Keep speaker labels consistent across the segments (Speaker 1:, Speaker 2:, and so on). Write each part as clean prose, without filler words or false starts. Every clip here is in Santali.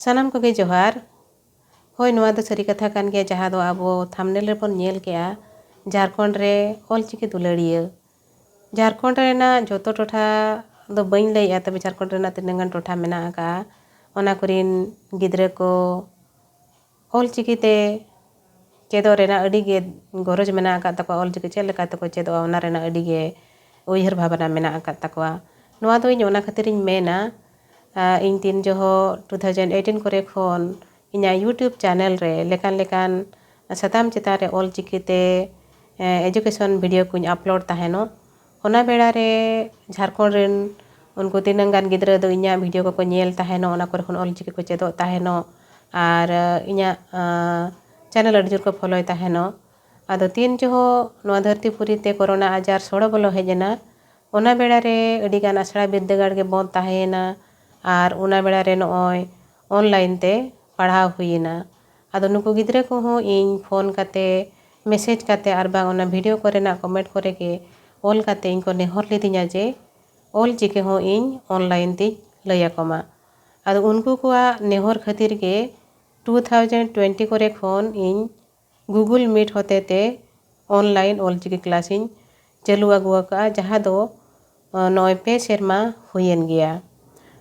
Speaker 1: सानाम कोगे जोहार होय नोआ दो सरी कथा कान गया जहाँ दो आबो थंबनेल रे बन नेल केया झारखंड रे ऑलचिकी दुलड़िया झारखंड रे ना जोतो टोठा दो बइन लई तबे झारखंड रे ना तिनंगन टोठा मेना का ओना कुरिन गिद्रे को ऑलचिकी ते चेदो रे ना अड़ी गे गरज मेना का तको ऑलचिकी चेल लेका तको चेदो ओना रे ना अड़ी गे उयहर भावना मेना का तको नोआ दो इन ओना खातिर मेना इन तीन जो 2018 करे खन इना यूट्यूब चैनल रे लेकान लेकान सताम चिता रे ऑलचिकी ते एजुकेशन वीडियो कुछ अपलोड तहनो ओना बेड़ा रे झारखंड रेन उनको तिनंगान गिद्रा दो इना वीडियो को नेल तहनो ओना करे खन ऑलचिकी को चेदो तहनो और इना चैनल अड़ी जोर को फॉलो तहनो आदो तीन जो नोआ धरतीपुरी ते कोरोना आजार सोड़ो बोलो हेजना ओना बेड़ा रे अड़ी गान आसड़ा बिद्दागाड़ के बंद तहेना और उना बेड़ा रे नॉय ऑनलाइन ते पढ़ाव हुईना आदो नुकु गिद्रे को हो इन फोन काते मैसेज काते और बांग ओना वीडियो करे ना कमेंट करे के ऑल काते इनको नेहर लेदिना जे ऑल चिके हो इन ऑनलाइन ती लया कमा आदो उनको को नेहर खातिर के 2020 करे खन इन गूगल मीट होते ते ऑनलाइन ऑल चिकी क्लास इन चालू आगुआ का जहाँ दो नॉय पे सेरमा हुईन गया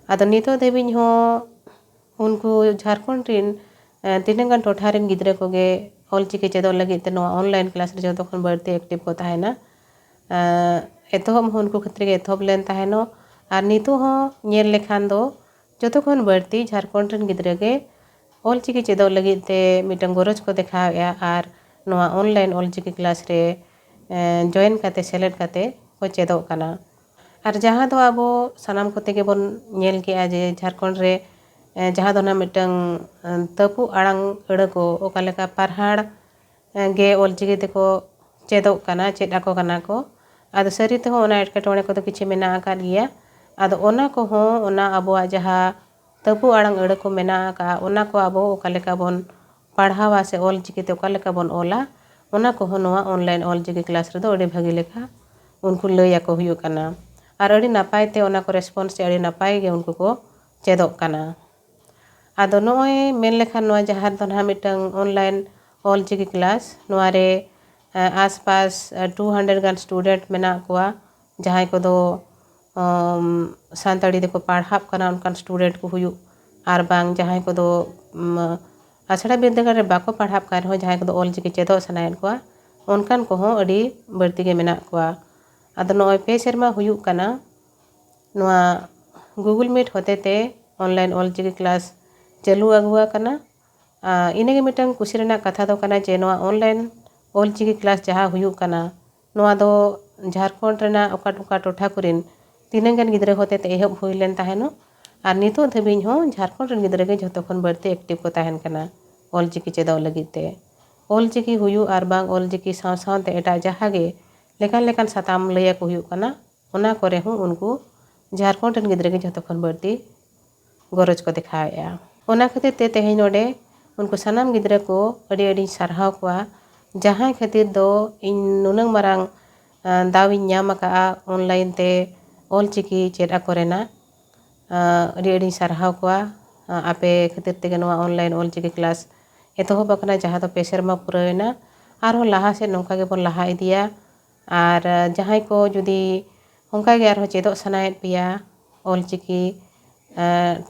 Speaker 1: आदो नितो देविन हो उनको झारखंड रिन तिनंगान टोठा रिन गिद्रे को गे ऑलचिकी चेदो लगी ते नो ऑनलाइन क्लास रे जो खन बढ़ते एक्टिव को तहना एतहब हो उनको खतरे के एतहब लेन तहनो और नितो हो नेल लेखान दो जो खन बढ़ती झारखंड रिन गिद्रे के ऑलचिकी चेदो लगी ते मिटन गरज को देखाया और नोआ ऑनलाइन ऑलचिकी क्लास रे जॉइन काते सेलेक्ट काते को चेदो कना और जहाँ दो आबो सानाम कोते के बन नेल के जे झारखंड रे जहाँ दो ना मिटन तपु आड़ांग अड़ को ओका लेका पहाड़ गे ऑलचिकी ते को चेदो कना चेद आको कना को आदो सरी ते हो ओना एटकेटोणे को तो किछि मेना आका गया आदो ओना को हो ओना आबो जहाँ तपु आड़ांग अड़ को मेना का ओना को आबो ओका लेका बन पढ़ावा से ऑलचिकी ते ओका लेका बन ओला ओना को हो नोआ ऑनलाइन ऑलचिकी क्लास रे दो अड़ी भागी लेखा उनको लया को हुयो कना और अड़ी नापाय ते ओना को रेस्पॉन्स से अड़ी नापाय गे उनको को चेदो कना आदो नोय मेन लेखा नोआ जहाँ दो ना मिटन ऑनलाइन ऑलचिकी क्लास नोआ रे आसपास 200 गान स्टूडेंट मेना कोआ जहाँ को दो सानताड़ी देखो पढ़ाप कना उनकान स्टूडेंट को हुयो और बांग जहाँ को दो आसड़ा बिद्दागाड़ रे बाको पढ़ाप कर हो जहाँ को दो ऑलचिकी चेदो सनायन कोआ उनकान को हो अड़ी बढ़ती गे मेना कोआ आदो नोय पे सेरमा हुयो कना नोआ गूगल मीट होते ते ऑनलाइन ऑलचिकी क्लास चालू आगुआ कना इनेगे मिटन कुशी रेना कथा दो कना जे नोआ ऑनलाइन ऑलचिकी क्लास जहाँ हुयो कना नोआ दो झारखंड रेना ओका टोका टोठा कुरिन तिनंगान गिद्रे होते ते एहब हुई लेन तहनो और नितो धबिन हो झारखंड रेन गिद्रे के जतो खन बढ़ते एक्टिव को तहन कना ऑलचिकी चेदो लगी ते ऑलचिकी हुयो और बांग ऑलचिकी साव साव ते एटा जहाँ गे लेकान लेकान सताम लया को हुयो कना ओना करे हूँ उनको झारखंड रेन गिद्रे के जतो खन बढ़ती गरज को दिखाया ओना खातिर ते तेहें नोडे उनको सनाम गिद्रे को अड़ी अड़ी सरहाव कोआ जहाँ खातिर दो इन नुनंग मरांग दाविन ᱧᱟᱢ ᱟᱠᱟᱜᱼᱟ ऑनलाइन ते ऑलचिकी चेद आकोरेना अड़ी अड़ी सरहाव कोआ आपे खातिर ते नोआ ऑनलाइन ऑलचिकी क्लास एतहब अकना जहाँ दो पे सेरमा पुरावेना आरो लाहा से नोंका गे बोन लाहा इदिया और जहाँ को जुदी उनका गे आरो चेदो सनायत पिया ऑलचिकी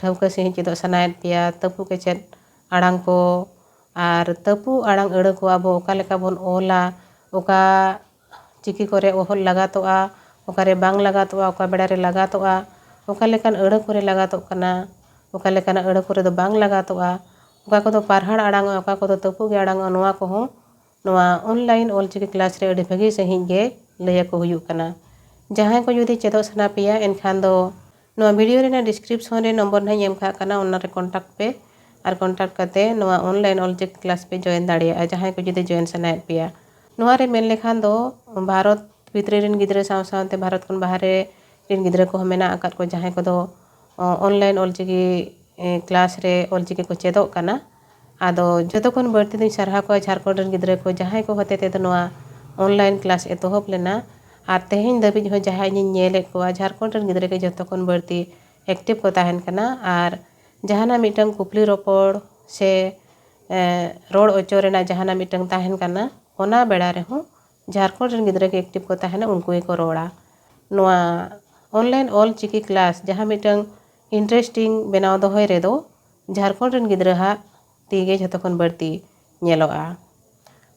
Speaker 1: ठौका से चेदो सनायत पिया तपु के चेद आड़ांग को और तपु आड़ांग अड़ को आबो ओका लेका बोन ओला ओका चिकी करे ओहल लगातोआ ओकारे बांग लगातोआ ओका बेड़ा रे लगातोआ ओका लेकान अड़ करे लगातों कना ओका लेकान अड़ करे दो बांग लगातोआ ओका को दो पहाड़ आड़ांग ओका को दो तपु गे आड़ांग नोआ को हो नोआ ऑनलाइन ऑलचिकी क्लास रे अड़ी भागी सही गे लया को हुयो कना जहाँ को जुदी चेदो सना पिया एनखान दो नोआ वीडियो रे ना डिस्क्रिप्शन रे नंबर ना एम खा कना ओना रे कांटेक्ट पे और कांटेक्ट करते नोआ ऑनलाइन ऑलचिकी क्लास पे जॉइन दाड़िया जहाँ को जुदी जॉइन सनायत पिया नोआ रे मेन लेखान दो भारत भितरे रिन गिद्रे साव सावते भारत खन बाहरे रिन गिद्रे को मेना आकात को जहाँ को दो ऑनलाइन ऑलचिकी क्लास रे ऑलचिकी को चेदो कना आदो जतो खन बढ़ती दिन सरहा को झारखंड रिन गिद्रे को जहाँ को होते ते नोआ ऑनलाइन क्लास एतहब लेना और तेहें दबिज हो जहाँ इन नेले को झारखंड रिन गिद्रे के जतो खन बढ़ती एक्टिव को तहन कना और जहाना मिटang कुपली रोपड़ से रोड ओचो रेना जहाना मिटang ताहन काना ओना बेड़ा रेहो झारखंड रेन गिद्रा के एक्टिव को ताहना उनको ही को रोड़ा नोआ ऑनलाइन ऑल चिकी क्लास जहाँ मिटang इंटरेस्टिंग बनाव दोहय रेदो झारखंड रेन गिद्रा हा तीगे झतखन बढ़ती ñeloa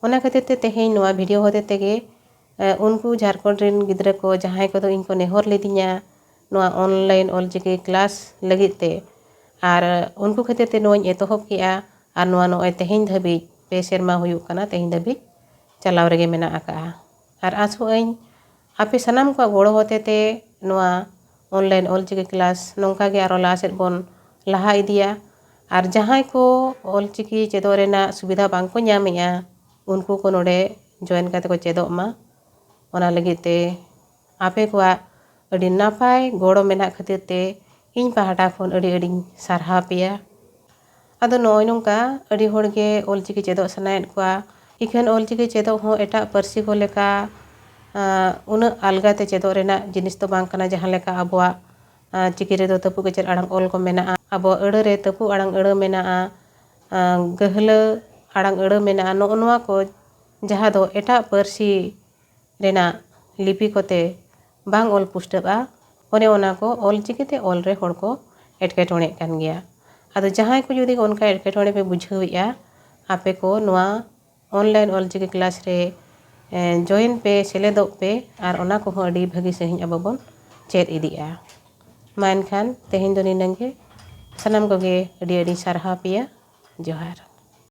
Speaker 1: ओना खातिर ते तेहेñ नोआ वीडियो होते तेगे उनको झारखंड रेन गिद्रा को जहां को इनको नेहर लेदिया नोआ ऑनलाइन ऑल चिकी क्लास लगित ते आर उनको खातिर ते नोआ एतोहब किया आर नोआ नोय तेहेñ धाबी पे सेरमा हुयुक काना तेहेñ धाबी चलाव रेगे मेना आका आर आसोअñ आपे सनाम को गोड़ो होते ते नोआ ऑनलाइन ऑल चिकी क्लास नोंका गे आरो लाहा सेद बोन लाहा इदिया आर जहां को ऑल चिकी चेदो रेना सुविधा बांग को ñaमेया उनको को नोडे जॉइन करते को चेदो मा ओना लगित ते आपे को अड़ी नापाय गोड़ो मेना खातिर ते इन पहाटा खन अड़ी अड़ी सारहा पेया अदो नोय नोंका अड़ी होड़गे ऑल चिकी चेदो सनायत को इखन ऑल चिकी चेदो हो एटा परसी को लेका उन अलगा ते चेदो रेना जिनिस तो बांग कना जहां लेका अबवा चिकी रे दो तपु केचर आड़ांग ऑल को मेना अब अड़ रे तपु आड़ांग अड़ मेना गहला आड़ांग अड़ मेना नोआ को जहाँ दो एटा परसी रेना लिपि कोते बांग ऑल पुष्टबा ओने ओना को ऑल चिकी ते ऑल रे होड़ को एटकेटोणे कान गया अदो जहां को जुदी उनका एटकेटोणे पे बुझाविया आपे को नोआ ऑनलाइन ऑल चिकी क्लास रे जॉइन पे सेलेदो पे आर ओना को हो अड़ी भागी सहिं अब बोन चेद इदिया मा एनखान तेहेñ दो निनंगे सनाम कोगे अड़ी अड़ी सारहा पिया जोहार।